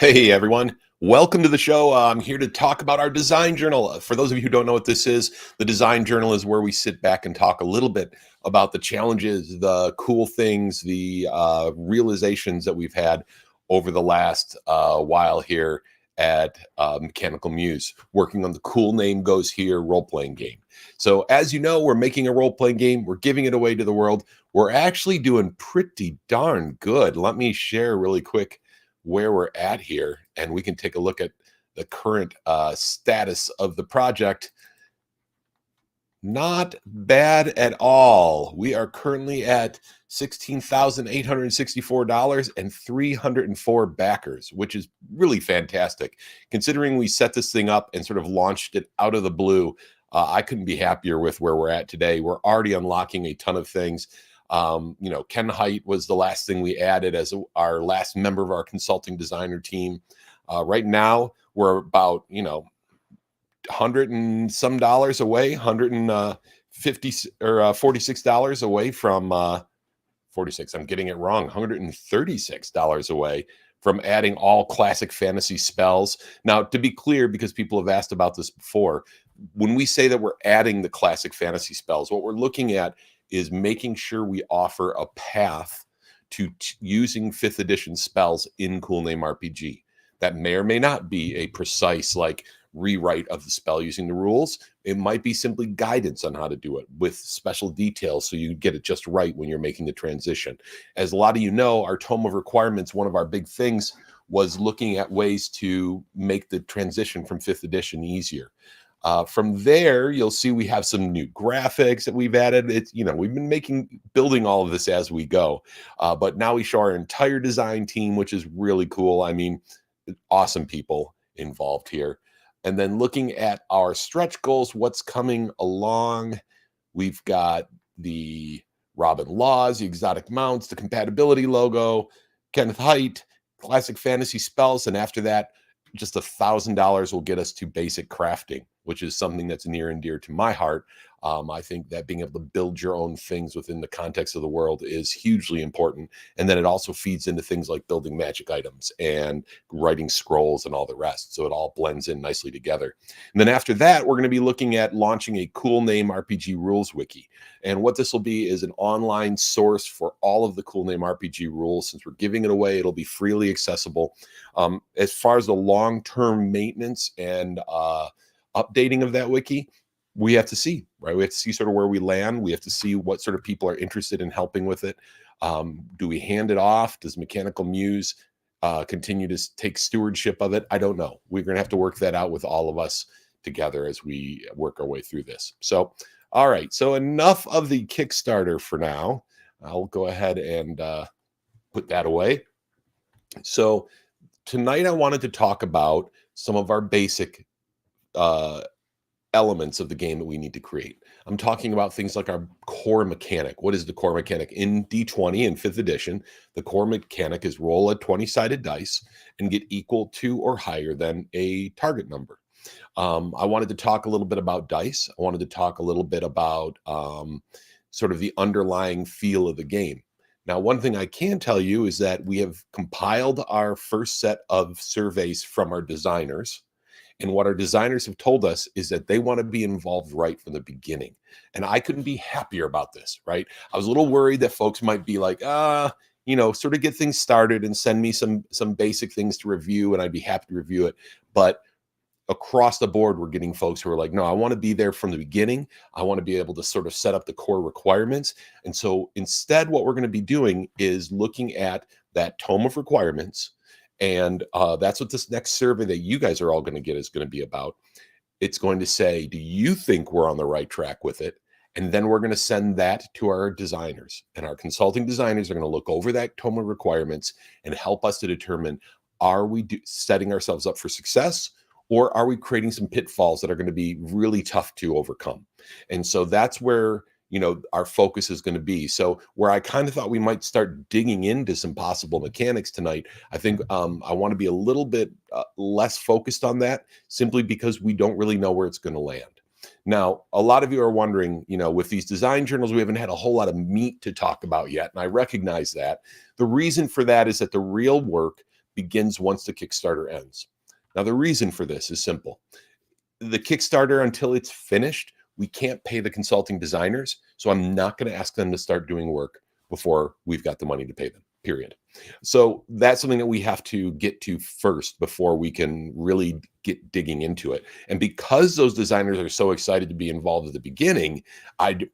Hey everyone, welcome to the show. I'm here to talk about our design journal. For those of you who don't know what this is, the design journal is where we sit back and talk a little bit about the challenges, the cool things, the realizations that we've had over the last while here at Mechanical Muse, working on the Cool Name Goes Here role-playing game. So as you know, we're making a role-playing game. We're giving it away to the world. We're actually doing pretty darn good. Let me share really quick where we're at here, and we can take a look at the current status of the project. Not bad at all. We are currently at $16,864 and 304 backers, which is really fantastic. Considering we set this thing up and sort of launched it out of the blue, I couldn't be happier with where we're at today. We're already unlocking a ton of things. Ken Height was the last thing we added as our last member of our consulting designer team. Right now, we're about, $100 and some dollars away, $150 or $46 away from 46. I'm getting it wrong. $136 away from adding all classic fantasy spells. Now, to be clear, because people have asked about this before, when we say that we're adding the classic fantasy spells, what we're looking at is making sure we offer a path to using 5th edition spells in Cool Name RPG. That may or may not be a precise rewrite of the spell using the rules. It might be simply guidance on how to do it with special details so you get it just right when you're making the transition. As a lot of you know, our Tome of Requirements, one of our big things was looking at ways to make the transition from 5th edition easier. From there, you'll see we have some new graphics that we've added. We've been building all of this as we go. But now we show our entire design team, which is really cool. I mean, awesome people involved here. And then looking at our stretch goals, what's coming along, we've got the Robin Laws, the exotic mounts, the compatibility logo, Kenneth Height, classic fantasy spells, and after that, just $1,000 will get us to basic crafting, which is something that's near and dear to my heart. I think that being able to build your own things within the context of the world is hugely important. And then it also feeds into things like building magic items and writing scrolls and all the rest. So it all blends in nicely together. And then after that, we're going to be looking at launching a Cool Name RPG rules wiki. And what this will be is an online source for all of the Cool Name RPG rules. Since we're giving it away, it'll be freely accessible. As far as the long-term maintenance and updating of that wiki, we have to see, right? We have to see sort of where we land. We have to see what sort of people are interested in helping with it. Do we hand it off? Does Mechanical Muse continue to take stewardship of it? I don't know. We're going to have to work that out with all of us together as we work our way through this. So, all right. So enough of the Kickstarter for now. I'll go ahead and put that away. So tonight I wanted to talk about some of our basic elements of the game that we need to create. I'm talking about things like our core mechanic. What is the core mechanic? In D20 in 5th edition, the core mechanic is roll a 20-sided dice and get equal to or higher than a target number. I wanted to talk a little bit about dice. I wanted to talk a little bit about sort of the underlying feel of the game. Now, one thing I can tell you is that we have compiled our first set of surveys from our designers. And what our designers have told us is that they want to be involved right from the beginning. And I couldn't be happier about this, right? I was a little worried that folks might be like, sort of get things started and send me some basic things to review, and I'd be happy to review it. But across the board, we're getting folks who are like, no, I want to be there from the beginning. I want to be able to sort of set up the core requirements. And so instead, what we're going to be doing is looking at that Tome of Requirements. And that's what this next survey that you guys are all going to get is going to be about. It's going to say, do you think we're on the right track with it? And then we're going to send that to our designers. And our consulting designers are going to look over that Tome of Requirements and help us to determine, are we setting ourselves up for success? Or are we creating some pitfalls that are going to be really tough to overcome? And so that's where our focus is going to be. So where I kind of thought we might start digging into some possible mechanics tonight, I think I want to be a little bit less focused on that, simply because we don't really know where it's going to land. Now, a lot of you are wondering, with these design journals, we haven't had a whole lot of meat to talk about yet. And I recognize that. The reason for that is that the real work, begins once the Kickstarter ends. Now, the reason for this is simple. The Kickstarter, until it's finished, we can't pay the consulting designers. So I'm not going to ask them to start doing work before we've got the money to pay them, period. So that's something that we have to get to first before we can really get digging into it. And because those designers are so excited to be involved at the beginning,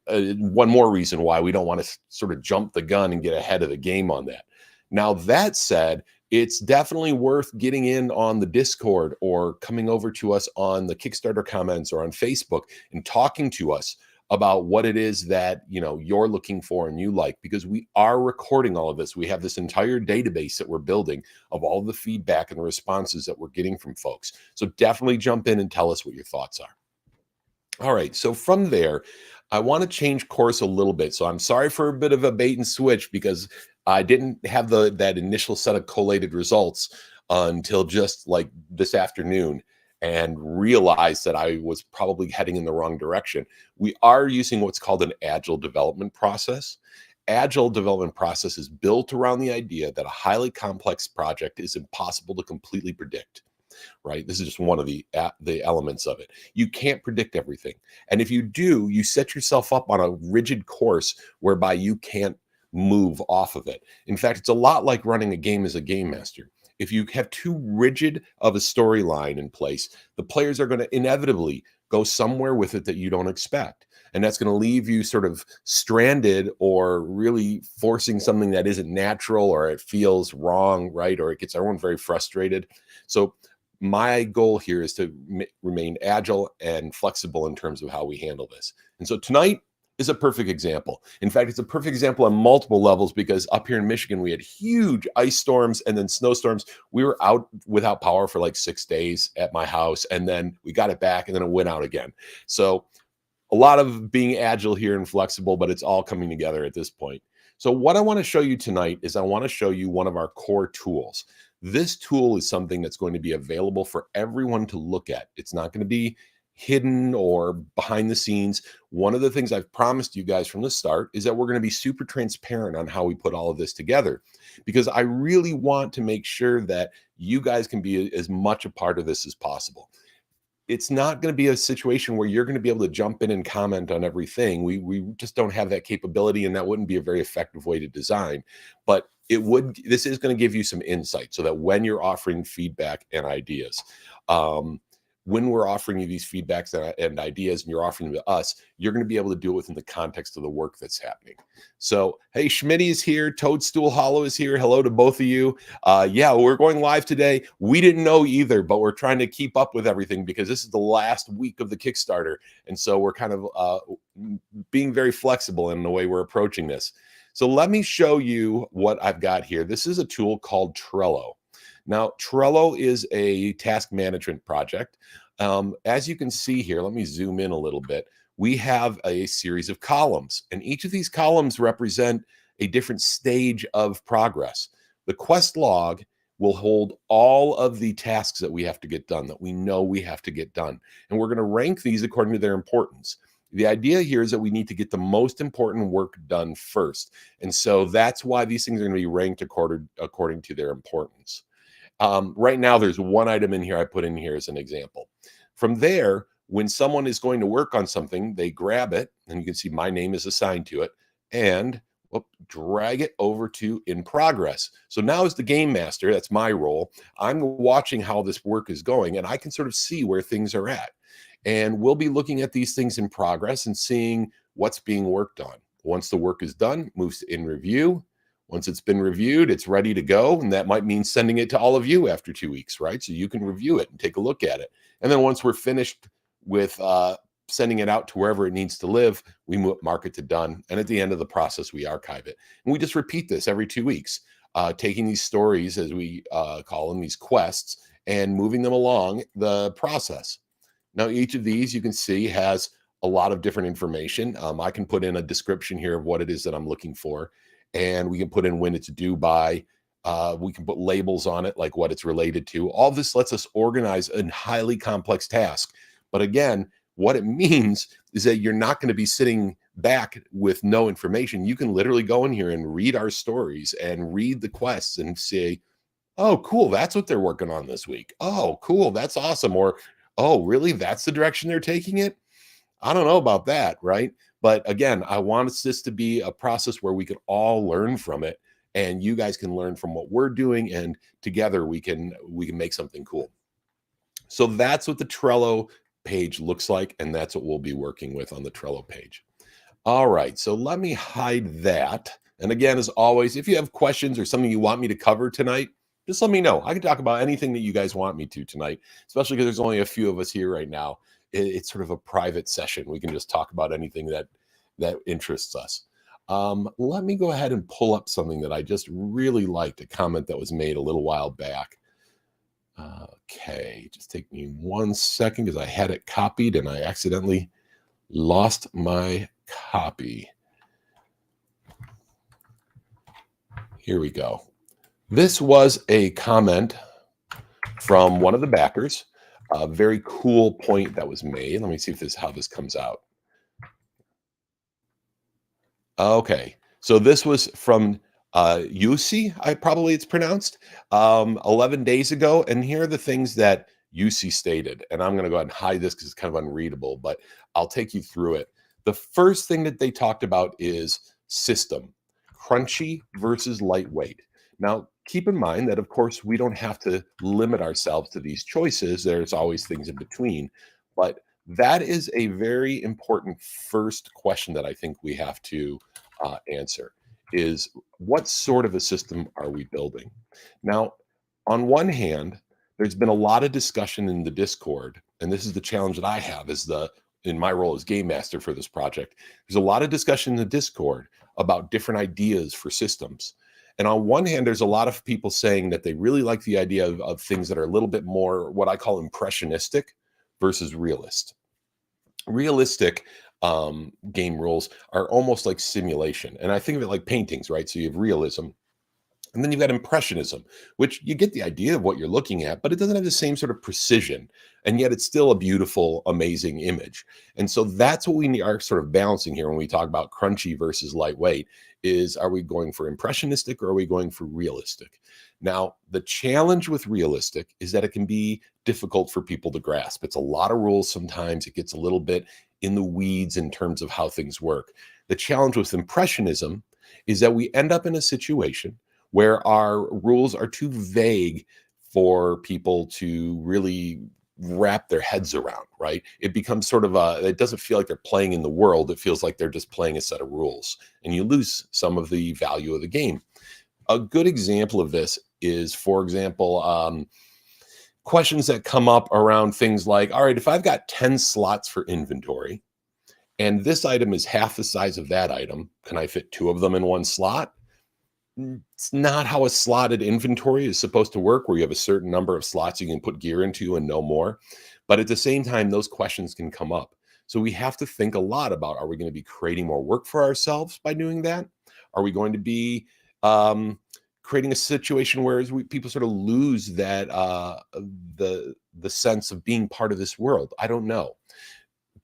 one more reason why we don't want to sort of jump the gun and get ahead of the game on that. Now, that said, it's definitely worth getting in on the Discord or coming over to us on the Kickstarter comments or on Facebook and talking to us about what it is that you're looking for and you like, because we are recording all of this. We have this entire database that we're building of all the feedback and the responses that we're getting from folks. So definitely jump in and tell us what your thoughts are. All right, so from there, I want to change course a little bit. So I'm sorry for a bit of a bait and switch, because I didn't have that initial set of collated results until just like this afternoon, and realized that I was probably heading in the wrong direction. We are using what's called an agile development process. Agile development process is built around the idea that a highly complex project is impossible to completely predict. Right? This is just one of the elements of it. You can't predict everything. And if you do, you set yourself up on a rigid course whereby you can't move off of it. In fact, it's a lot like running a game as a game master. If you have too rigid of a storyline in place, the players are going to inevitably go somewhere with it that you don't expect. And that's going to leave you sort of stranded, or really forcing something that isn't natural, or it feels wrong, right? Or it gets everyone very frustrated. So my goal here is to remain agile and flexible in terms of how we handle this. And so tonight is a perfect example. In fact, it's a perfect example on multiple levels, because up here in Michigan, we had huge ice storms and then snowstorms. We were out without power for like 6 days at my house, and then we got it back and then it went out again. So a lot of being agile here and flexible, but it's all coming together at this point. So what I want to show you tonight is I want to show you one of our core tools. This tool is something that's going to be available for everyone to look at. It's not going to be hidden or behind the scenes. One of the things I've promised you guys from the start is that we're going to be super transparent on how we put all of this together, because I really want to make sure that you guys can be as much a part of this as possible. It's not going to be a situation where you're going to be able to jump in and comment on everything. We just don't have that capability, and that wouldn't be a very effective way to design. But this is going to give you some insight, so that when you're offering feedback and ideas, when we're offering you these feedbacks and ideas, and you're offering them to us, you're going to be able to do it within the context of the work that's happening. So, hey, Schmitty is here. Toadstool Hollow is here. Hello to both of you. Yeah, we're going live today. We didn't know either, but we're trying to keep up with everything, because this is the last week of the Kickstarter. And so we're kind of being very flexible in the way we're approaching this. So let me show you what I've got here. This is a tool called Trello. Now, Trello is a task management project. As you can see here, let me zoom in a little bit. We have a series of columns, and each of these columns represent a different stage of progress. The quest log will hold all of the tasks that we have to get done, that we know we have to get done. And we're going to rank these according to their importance. The idea here is that we need to get the most important work done first. And so that's why these things are going to be ranked according to their importance. Right now, there's one item in here I put in here as an example. From there, when someone is going to work on something, they grab it, and you can see my name is assigned to it, and drag it over to in progress. So now, as the game master, that's my role, I'm watching how this work is going, and I can sort of see where things are at. And we'll be looking at these things in progress and seeing what's being worked on. Once the work is done, moves to in review. Once it's been reviewed, it's ready to go. And that might mean sending it to all of you after 2 weeks, right? So you can review it and take a look at it. And then once we're finished with sending it out to wherever it needs to live, we mark it to done. And at the end of the process, we archive it. And we just repeat this every 2 weeks, taking these stories, as we call them, these quests, and moving them along the process. Now, each of these, you can see, has a lot of different information. I can put in a description here of what it is that I'm looking for. And we can put in when it's due by. We can put labels on it, like what it's related to. All this lets us organize a highly complex task. But again, what it means is that you're not going to be sitting back with no information. You can literally go in here and read our stories and read the quests and say, Oh, cool. That's what they're working on this week. Oh, cool. That's awesome. Or, oh, really? That's the direction they're taking it? I don't know about that, right? But again, I want this to be a process where we can all learn from it, and you guys can learn from what we're doing, and together we can make something cool. So that's what the Trello page looks like, and that's what we'll be working with on the Trello page. All right, so let me hide that. And again, as always, if you have questions or something you want me to cover tonight, just let me know. I can talk about anything that you guys want me to tonight, especially because there's only a few of us here right now. It's sort of a private session. We can just talk about anything that interests us. Let me go ahead and pull up something that I just really liked, a comment that was made a little while back. Okay, just take me 1 second because I had it copied and I accidentally lost my copy. Here we go. This was a comment from one of the backers. A very cool point that was made. Let me see if how this comes out. Okay, so this was from UC, I probably it's pronounced, 11 days ago. And here are the things that UC stated. And I'm going to go ahead and hide this because it's kind of unreadable, but I'll take you through it. The first thing that they talked about is system, crunchy versus lightweight. Now, keep in mind that, of course, we don't have to limit ourselves to these choices. There's always things in between. But that is a very important first question that I think we have to answer is what sort of a system are we building? Now, on one hand, there's been a lot of discussion in the Discord, and this is the challenge that I have as the in my role as game master for this project. There's a lot of discussion in the Discord about different ideas for systems. And on one hand, there's a lot of people saying that they really like the idea of things that are a little bit more what I call impressionistic versus realist. Realistic game rules are almost like simulation. And I think of it like paintings, right? So you have realism. And then you've got impressionism, which you get the idea of what you're looking at, but it doesn't have the same sort of precision. And yet it's still a beautiful, amazing image. And so that's what we are sort of balancing here when we talk about crunchy versus lightweight is are we going for impressionistic or are we going for realistic? Now, the challenge with realistic is that it can be difficult for people to grasp. It's a lot of rules sometimes. It gets a little bit in the weeds in terms of how things work. The challenge with impressionism is that we end up in a situation where our rules are too vague for people to really wrap their heads around, right? It becomes sort of it doesn't feel like they're playing in the world. It feels like they're just playing a set of rules and you lose some of the value of the game. A good example of this is, for example, questions that come up around things like, all right, if I've got 10 slots for inventory and this item is half the size of that item, can I fit 2 of them in one slot? It's not how a slotted inventory is supposed to work, where you have a certain number of slots you can put gear into and no more. But at the same time, those questions can come up. So we have to think a lot about, are we going to be creating more work for ourselves by doing that? Are we going to be creating a situation where people sort of lose that the sense of being part of this world? I don't know.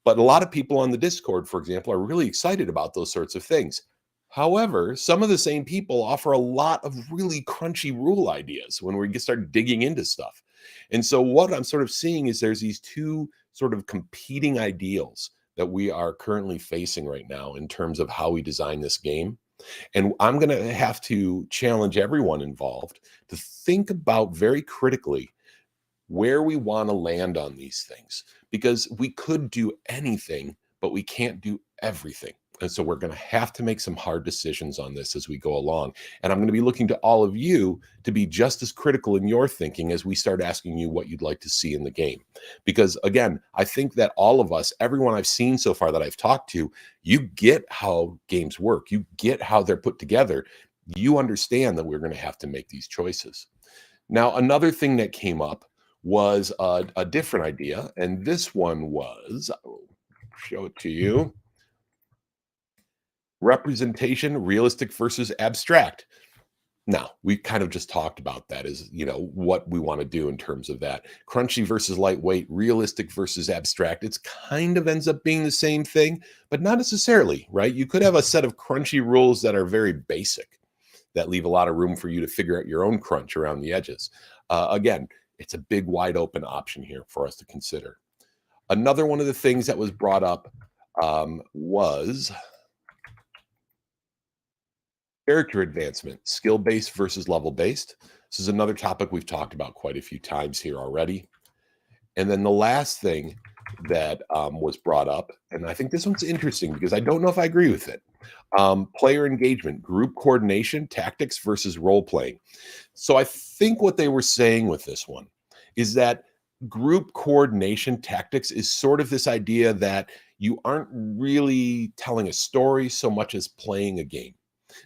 But a lot of people on the Discord, for example, are really excited about those sorts of things. However, some of the same people offer a lot of really crunchy rule ideas when we start digging into stuff. And so what I'm sort of seeing is there's these two sort of competing ideals that we are currently facing right now in terms of how we design this game. And I'm going to have to challenge everyone involved to think about very critically where we want to land on these things, because we could do anything, but we can't do everything. And so we're going to have to make some hard decisions on this as we go along. And I'm going to be looking to all of you to be just as critical in your thinking as we start asking you what you'd like to see in the game. Because again, I think that all of us, everyone I've seen so far that I've talked to, you get how games work. You get how they're put together. You understand that we're going to have to make these choices. Now, another thing that came up was a different idea. And this one was, I'll show it to you. Representation, realistic versus abstract. Now, we kind of just talked about that as, what we want to do in terms of that. Crunchy versus lightweight, realistic versus abstract. It's kind of ends up being the same thing, but not necessarily, right? You could have a set of crunchy rules that are very basic. that leave a lot of room for you to figure out your own crunch around the edges. Again, it's a big, wide open option here for us to consider. Another one of the things that was brought up was character advancement, skill-based versus level-based. This is another topic we've talked about quite a few times here already. And then the last thing that was brought up, and I think this one's interesting because I don't know if I agree with it. Player engagement, group coordination, tactics versus role playing. So I think what they were saying with this one is that group coordination tactics is sort of this idea that you aren't really telling a story so much as playing a game.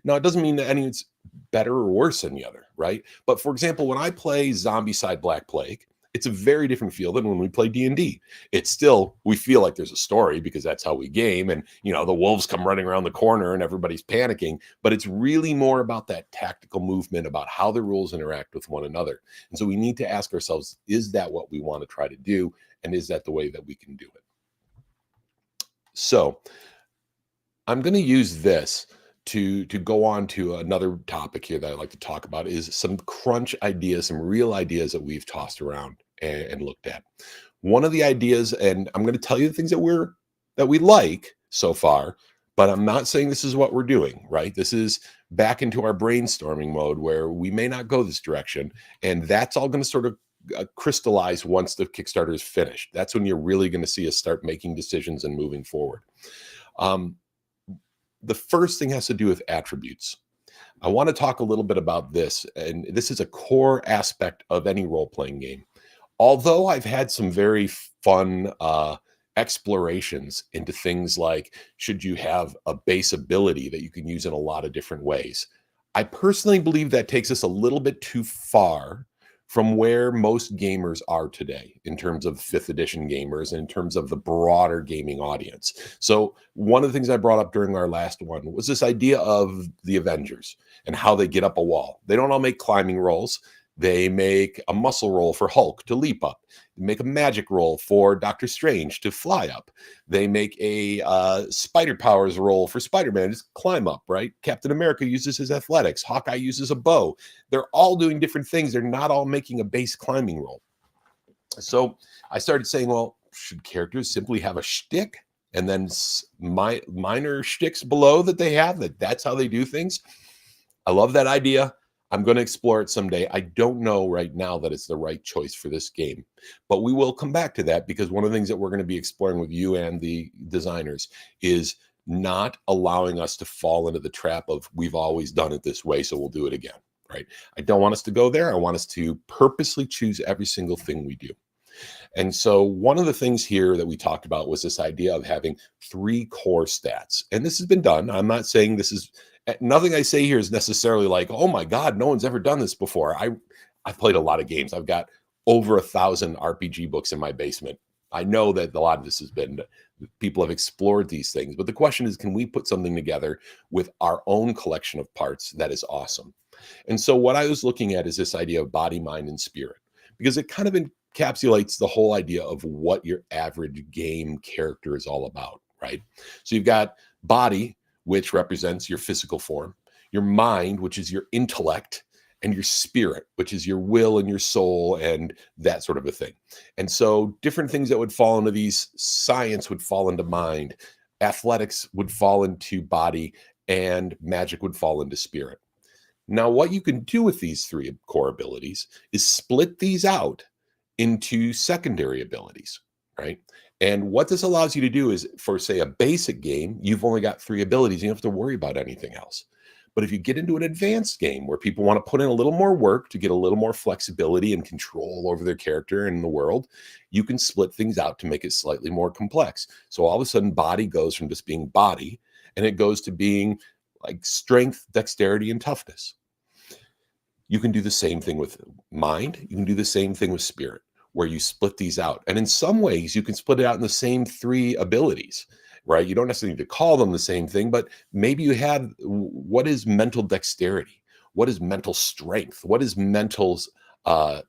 Now, it doesn't mean that any is better or worse than the other, right? But for example, when I play Zombicide Black Plague, it's a very different feel than when we play D&D. It's still, we feel like there's a story because that's how we game. And, you know, the wolves come running around the corner and everybody's panicking. But it's really more about that tactical movement, about how the rules interact with one another. And so we need to ask ourselves, is that what we want to try to do? And is that the way that we can do it? So I'm going to use this to go on to another topic here that I'd like to talk about, is some crunch ideas, some real ideas that we've tossed around and looked at. One of the ideas, and I'm going to tell you the things that we like so far, but I'm not saying this is what we're doing, right? This is back into our brainstorming mode where we may not go this direction, and that's all going to sort of crystallize once the Kickstarter is finished. That's when you're really going to see us start making decisions and moving forward. The first thing has to do with attributes. I want to talk a little bit about this, and this is a core aspect of any role-playing game. Although I've had some very fun explorations into things like, should you have a base ability that you can use in a lot of different ways? I personally believe that takes us a little bit too far from where most gamers are today in terms of 5th edition gamers and in terms of the broader gaming audience. So one of the things I brought up during our last one was this idea of the Avengers and how they get up a wall. They don't all make climbing rolls. They make a muscle roll for Hulk to leap up. They make a magic roll for Doctor Strange to fly up. They make a spider powers roll for Spider-Man to just climb up, right? Captain America uses his athletics. Hawkeye uses a bow. They're all doing different things. They're not all making a base climbing roll. So I started saying, well, should characters simply have a shtick and then minor shticks below that they have, that's how they do things? I love that idea. I'm going to explore it someday. I don't know right now that it's the right choice for this game, but we will come back to that, because one of the things that we're going to be exploring with you and the designers is not allowing us to fall into the trap of we've always done it this way, so we'll do it again, right? I don't want us to go there. I want us to purposely choose every single thing we do. And so one of the things here that we talked about was this idea of having 3 core stats. And this has been done. I'm not saying this is, nothing I say here is necessarily like, oh my God, no one's ever done this before. I've played a lot of games. I've got over 1,000 RPG books in my basement. I know that a lot of this has been, people have explored these things, but the question is, can we put something together with our own collection of parts that is awesome? And so what I was looking at is this idea of body, mind, and spirit, because it kind of encapsulates the whole idea of what your average game character is all about, right? So you've got body, which represents your physical form, your mind, which is your intellect, and your spirit, which is your will and your soul and that sort of a thing. And so different things that would fall into these, science would fall into mind, athletics would fall into body, and magic would fall into spirit. Now, what you can do with these 3 core abilities is split these out into secondary abilities, right? And what this allows you to do is, for say a basic game, you've only got 3 abilities. You don't have to worry about anything else. But if you get into an advanced game where people want to put in a little more work to get a little more flexibility and control over their character and the world, you can split things out to make it slightly more complex. So all of a sudden, body goes from just being body, and it goes to being like strength, dexterity, and toughness. You can do the same thing with mind. You can do the same thing with spirit, where you split these out. And in some ways, you can split it out in the same 3 abilities, right? You don't necessarily need to call them the same thing, but maybe you have, what is mental dexterity? What is mental strength? What is mental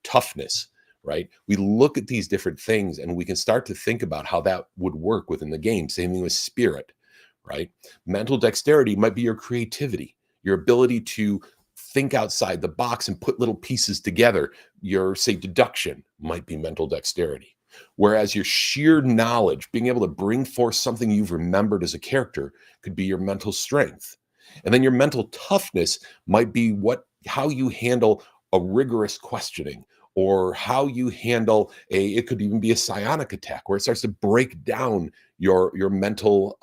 toughness, right? We look at these different things and we can start to think about how that would work within the game. Same thing with spirit, right? Mental dexterity might be your creativity, your ability to think outside the box and put little pieces together. Your, say, deduction might be mental dexterity. Whereas your sheer knowledge, being able to bring forth something you've remembered as a character, could be your mental strength. And then your mental toughness might be how you handle a rigorous questioning, or how you handle it could even be a psionic attack where it starts to break down your mental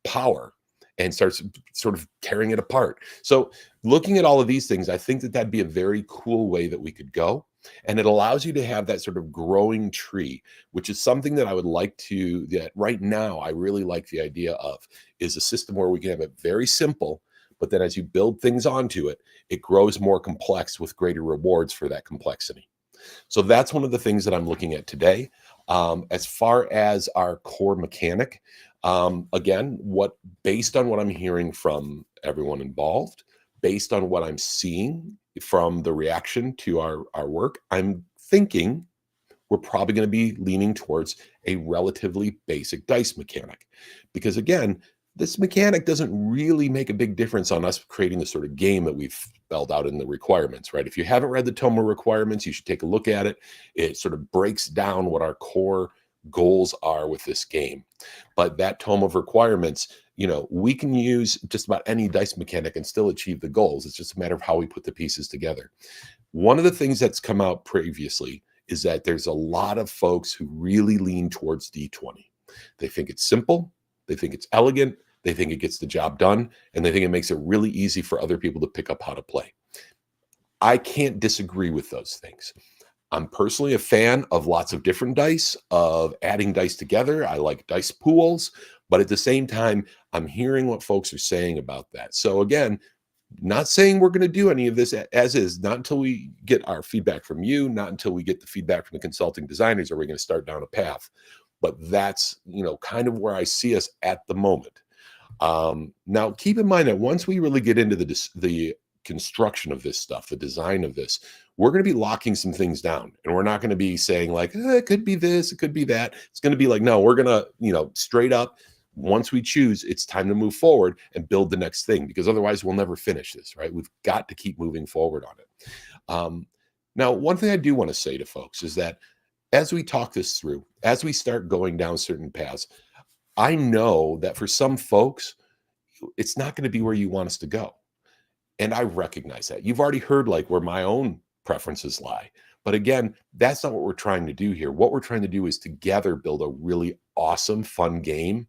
power and starts sort of tearing it apart. So looking at all of these things, I think that that'd be a very cool way that we could go. And it allows you to have that sort of growing tree, which is something that I would like that right now, I really like the idea of, is a system where we can have it very simple, but then as you build things onto it, it grows more complex with greater rewards for that complexity. So that's one of the things that I'm looking at today. As far as our core mechanic, again, based on what I'm hearing from everyone involved, based on what I'm seeing from the reaction to our work, I'm thinking we're probably going to be leaning towards a relatively basic dice mechanic. Because again, this mechanic doesn't really make a big difference on us creating the sort of game that we've spelled out in the requirements, right? If you haven't read the tome of requirements, you should take a look at it. It sort of breaks down what our core goals are with this game. But that tome of requirements, we can use just about any dice mechanic and still achieve the goals. It's just a matter of how we put the pieces together. One of the things that's come out previously is that there's a lot of folks who really lean towards D20. They think it's simple. They think it's elegant. They think it gets the job done. And they think it makes it really easy for other people to pick up how to play. I can't disagree with those things. I'm personally a fan of lots of different dice, of adding dice together. I like dice pools. But at the same time, I'm hearing what folks are saying about that. So again, not saying we're going to do any of this as is, not until we get our feedback from you, not until we get the feedback from the consulting designers are we going to start down a path. But that's, kind of where I see us at the moment. Now, keep in mind that once we really get into the construction of this stuff, the design of this, we're going to be locking some things down. And we're not going to be saying like, it could be this, it could be that. It's going to be like, no, we're going to, straight up, once we choose, it's time to move forward and build the next thing, because otherwise we'll never finish this, right? We've got to keep moving forward on it. Now, one thing I do want to say to folks is that as we talk this through, as we start going down certain paths, I know that for some folks, it's not going to be where you want us to go. And I recognize that. You've already heard like where my own preferences lie. But again, that's not what we're trying to do here. What we're trying to do is together build a really awesome, fun game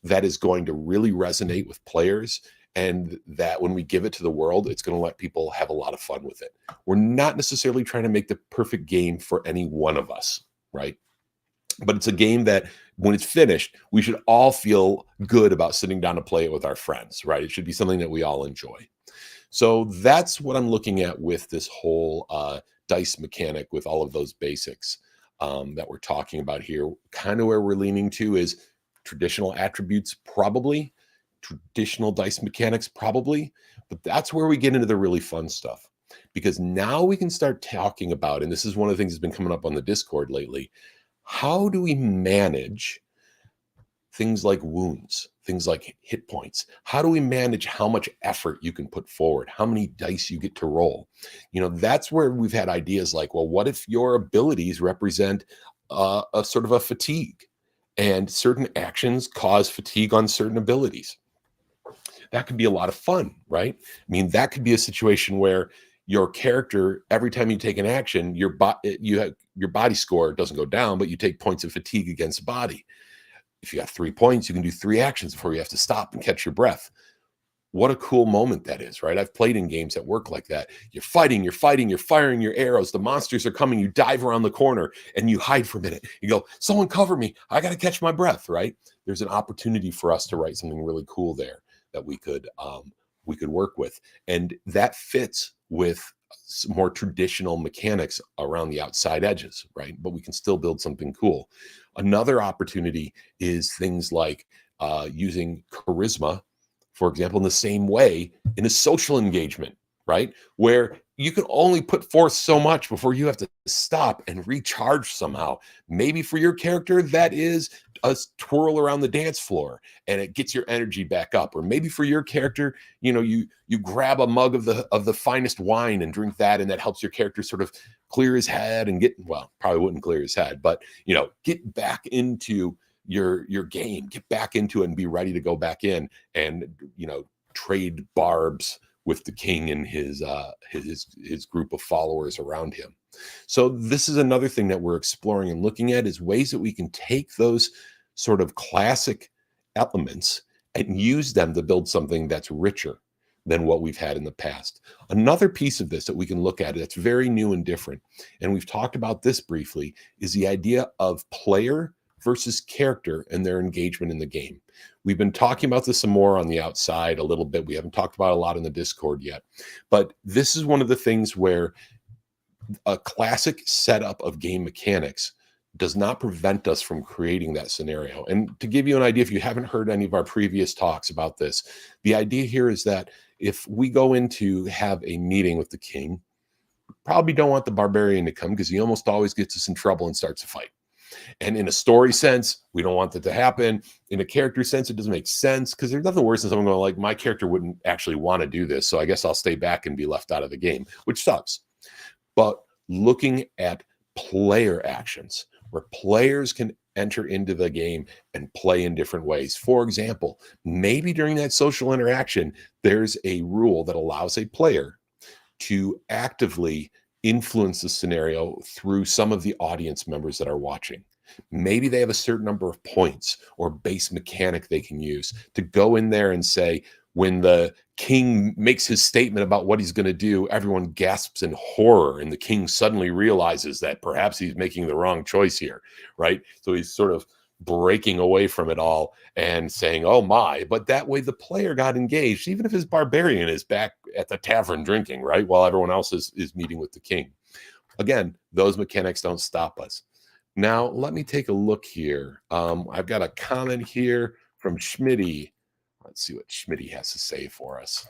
that is going to really resonate with players, and that when we give it to the world, it's going to let people have a lot of fun with it. We're not necessarily trying to make the perfect game for any one of us, right? But it's a game that when it's finished, we should all feel good about sitting down to play it with our friends, right? It should be something that we all enjoy. So that's what I'm looking at with this whole dice mechanic, with all of those basics that we're talking about here. Kind of where we're leaning to is traditional attributes, probably. Traditional dice mechanics, probably. But that's where we get into the really fun stuff. Because now we can start talking about, and this is one of the things that's been coming up on the Discord lately, how do we manage things like wounds, things like hit points? How do we manage how much effort you can put forward, how many dice you get to roll? That's where we've had ideas like, well, what if your abilities represent a sort of a fatigue, and certain actions cause fatigue on certain abilities? That could be a lot of fun, right? I mean, that could be a situation where your character, every time you take an action, your body score doesn't go down, but you take points of fatigue against the body. If you have 3 points, you can do 3 actions before you have to stop and catch your breath. What a cool moment that is, right? I've played in games that work like that. You're fighting, you're firing your arrows. The monsters are coming. You dive around the corner and you hide for a minute. You go, someone cover me. I got to catch my breath, right? There's an opportunity for us to write something really cool there that we could work with. And that fits with some more traditional mechanics around the outside edges, right? But we can still build something cool. Another opportunity is things like using charisma, for example, in the same way in a social engagement, right? Where you can only put forth so much before you have to stop and recharge somehow. Maybe for your character, that is a twirl around the dance floor and it gets your energy back up. Or maybe for your character, you grab a mug of the finest wine and drink that, and that helps your character sort of clear his head and probably wouldn't clear his head, but get back into your game, get back into it and be ready to go back in and trade barbs with the king and his group of followers around him. So this is another thing that we're exploring and looking at, is ways that we can take those sort of classic elements and use them to build something that's richer than what we've had in the past. Another piece of this that we can look at that's very new and different, and we've talked about this briefly, is the idea of player versus character and their engagement in the game. We've been talking about this some more on the outside a little bit. We haven't talked about it a lot in the Discord yet, but this is one of the things where a classic setup of game mechanics does not prevent us from creating that scenario. And to give you an idea, if you haven't heard any of our previous talks about this, the idea here is that if we go in to have a meeting with the king, probably don't want the barbarian to come because he almost always gets us in trouble and starts a fight. And in a story sense, we don't want that to happen. In a character sense, it doesn't make sense because there's nothing worse than someone going like, my character wouldn't actually want to do this, so I guess I'll stay back and be left out of the game, which sucks. But looking at player actions, where players can enter into the game and play in different ways. For example, maybe during that social interaction, there's a rule that allows a player to actively influence the scenario through some of the audience members that are watching. Maybe they have a certain number of points or base mechanic they can use to go in there and say, when the king makes his statement about what he's going to do, everyone gasps in horror, and the king suddenly realizes that perhaps he's making the wrong choice here, right? So he's sort of breaking away from it all and saying, oh my, but that way the player got engaged, even if his barbarian is back at the tavern drinking, right, while everyone else is meeting with the king. Again, those mechanics don't stop us. Now, let me take a look here. I've got a comment here from Schmitty. Let's see what Schmitty has to say for us.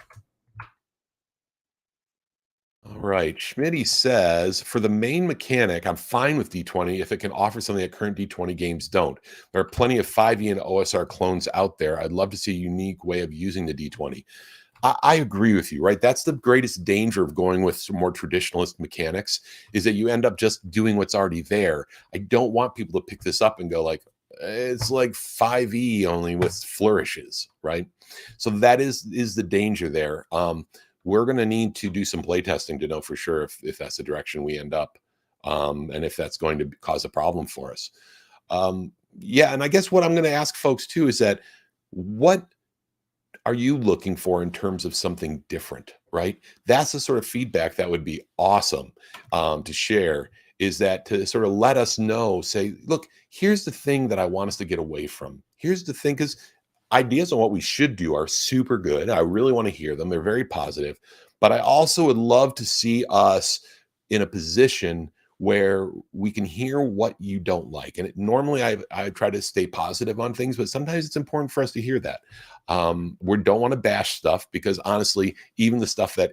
All right. Schmitty says, for the main mechanic, I'm fine with D20 if it can offer something that current D20 games don't. There are plenty of 5e and OSR clones out there. I'd love to see a unique way of using the D20. I agree with you, right? That's the greatest danger of going with some more traditionalist mechanics, is that you end up just doing what's already there. I don't want people to pick this up and go like, it's like 5e only with flourishes, right? So that is the danger there. We're going to need to do some playtesting to know for sure if that's the direction we end up, and if that's going to cause a problem for us. Yeah, and I guess what I'm going to ask folks too is that, what are you looking for in terms of something different, right? That's the sort of feedback that would be awesome to share, is that to sort of let us know, say, look, here's the thing that I want us to get away from. Here's the thing, because ideas on what we should do are super good. I really want to hear them. They're very positive. But I also would love to see us in a position where we can hear what you don't like. And normally I try to stay positive on things, but sometimes it's important for us to hear that. We don't want to bash stuff, because honestly, even the stuff that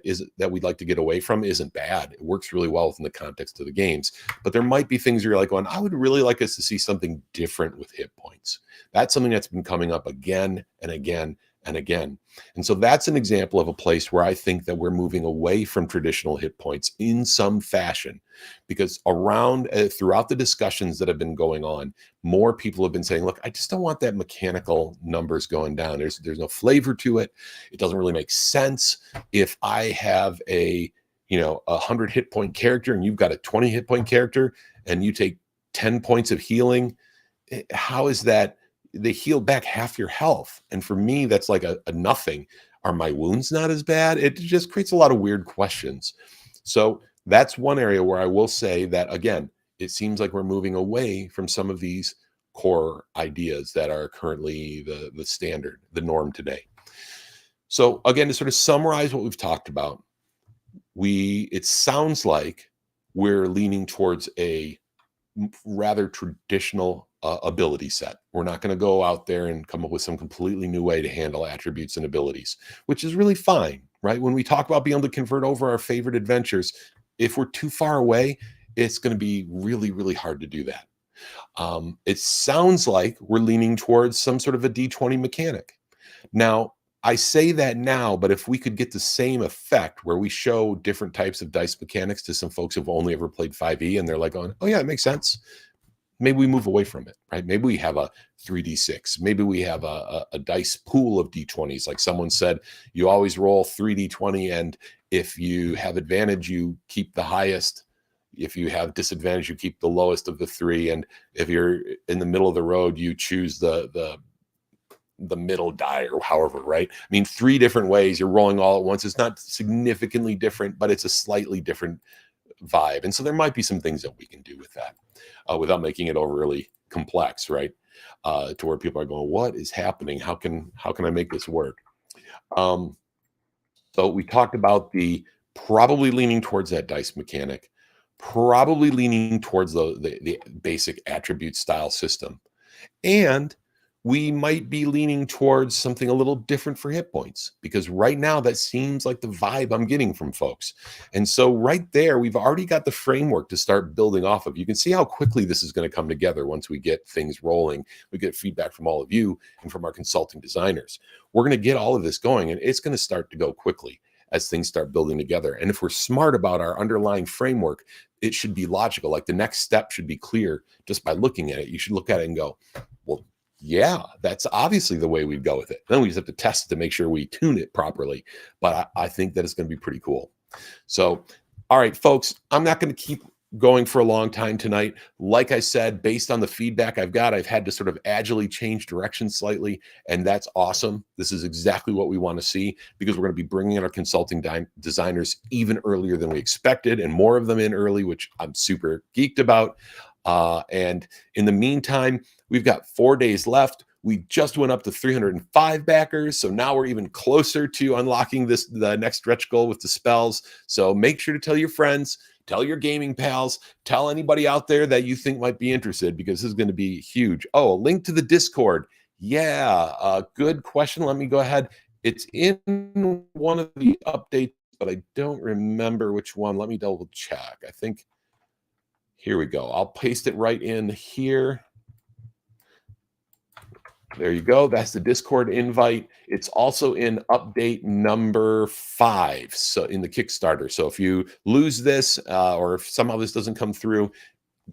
we'd like to get away from isn't bad. It works really well within the context of the games. But there might be things you're like going, I would really like us to see something different with hit points. That's something that's been coming up again and again and again. And so that's an example of a place where I think that we're moving away from traditional hit points in some fashion, because throughout the discussions that have been going on, more people have been saying, look, I just don't want that mechanical numbers going down. There's no flavor to it. It doesn't really make sense. If I have a 100 hit point character and you've got a 20 hit point character and you take 10 points of healing, how is that? They heal back half your health. And for me, that's like a nothing. Are my wounds not as bad? It just creates a lot of weird questions. So that's one area where I will say that, again, it seems like we're moving away from some of these core ideas that are currently the standard, the norm today. So again, to sort of summarize what we've talked about, it sounds like we're leaning towards a rather traditional ability set. We're not going to go out there and come up with some completely new way to handle attributes and abilities, which is really fine. right? When we talk about being able to convert over our favorite adventures, if we're too far away, it's going to be really, really hard to do that. It sounds like we're leaning towards some sort of a D20 mechanic. Now, I say that now, but if we could get the same effect where we show different types of dice mechanics to some folks who've only ever played 5e and they're like going, oh yeah, it makes sense. Maybe we move away from it, right? Maybe we have a 3d6. Maybe we have a dice pool of d20s. Like someone said, you always roll 3d20, and if you have advantage, you keep the highest. If you have disadvantage, you keep the lowest of the three. And if you're in the middle of the road, you choose the middle die or however, right? I mean, 3 different ways. You're rolling all at once. It's not significantly different, but it's a slightly different vibe. And so there might be some things that we can do with that without making it overly complex, right? To where people are going, what is happening? How can I make this work? So we talked about the probably leaning towards that dice mechanic, probably leaning towards the basic attribute style system. And we might be leaning towards something a little different for hit points, because right now that seems like the vibe I'm getting from folks. And so right there, we've already got the framework to start building off of. You can see how quickly this is going to come together once we get things rolling. We get feedback from all of you and from our consulting designers. We're going to get all of this going, and it's going to start to go quickly as things start building together. And if we're smart about our underlying framework, it should be logical. Like the next step should be clear just by looking at it. You should look at it and go, well, yeah, that's obviously the way we'd go with it. Then we just have to test it to make sure we tune it properly. But I think that it's going to be pretty cool. So, all right, folks, I'm not going to keep going for a long time tonight. Like I said, based on the feedback I've got, I've had to sort of agilely change direction slightly, and that's awesome. This is exactly what we want to see, because we're going to be bringing in our consulting designers even earlier than we expected, and more of them in early, which I'm super geeked about. And in the meantime, we've got 4 days left. We just went up to 305 backers. So now we're even closer to unlocking the next stretch goal with the spells. So make sure to tell your friends, tell your gaming pals, tell anybody out there that you think might be interested, because this is going to be huge. Oh, a link to the Discord. Yeah, good question. Let me go ahead. It's in one of the updates, but I don't remember which one. Let me double check. I think here we go. I'll paste it right in here. There you go. That's the Discord invite. It's also in update number 5, so in the Kickstarter. So if you lose this or if somehow this doesn't come through,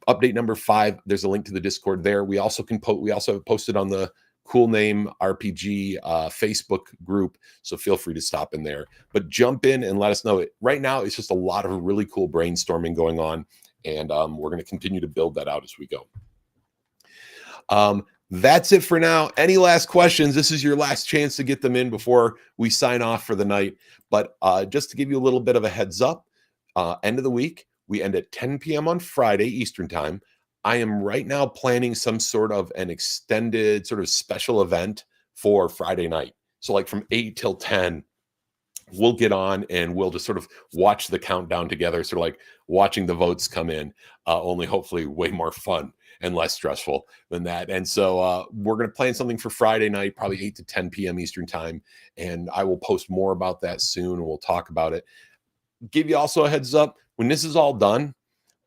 update number 5, there's a link to the Discord there. We also can we also have posted on the Cool Name RPG Facebook group, so feel free to stop in there. But jump in and let us know. Right now, it's just a lot of really cool brainstorming going on, and we're going to continue to build that out as we go. That's it for now. Any last questions? This is your last chance to get them in before we sign off for the night. But just to give you a little bit of a heads up, end of the week, we end at 10 p.m. on Friday Eastern time. I am right now planning some sort of an extended sort of special event for Friday night. So like from 8 till 10, we'll get on and we'll just sort of watch the countdown together, sort of like watching the votes come in, only hopefully way more fun and less stressful than that. And so we're going to plan something for Friday night, probably 8 to 10 p.m. Eastern time. And I will post more about that soon, and we'll talk about it. Give you also a heads up, when this is all done,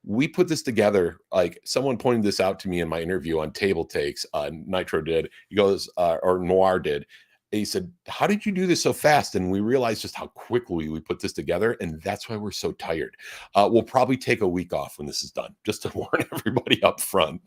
we put this together. Like someone pointed this out to me in my interview on Table Takes, Nitro did. He goes, or Noir did. He said, how did you do this so fast? And we realized just how quickly we put this together. And that's why we're so tired. We'll probably take a week off when this is done, just to warn everybody up front.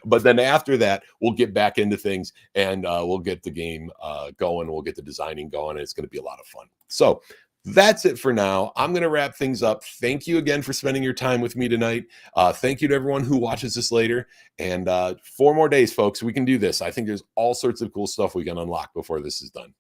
But then after that, we'll get back into things, and we'll get the game going. We'll get the designing going. And it's going to be a lot of fun. So that's it for now. I'm going to wrap things up. Thank you again for spending your time with me tonight. Thank you to everyone who watches this later. And 4 more days, folks. We can do this. I think there's all sorts of cool stuff we can unlock before this is done.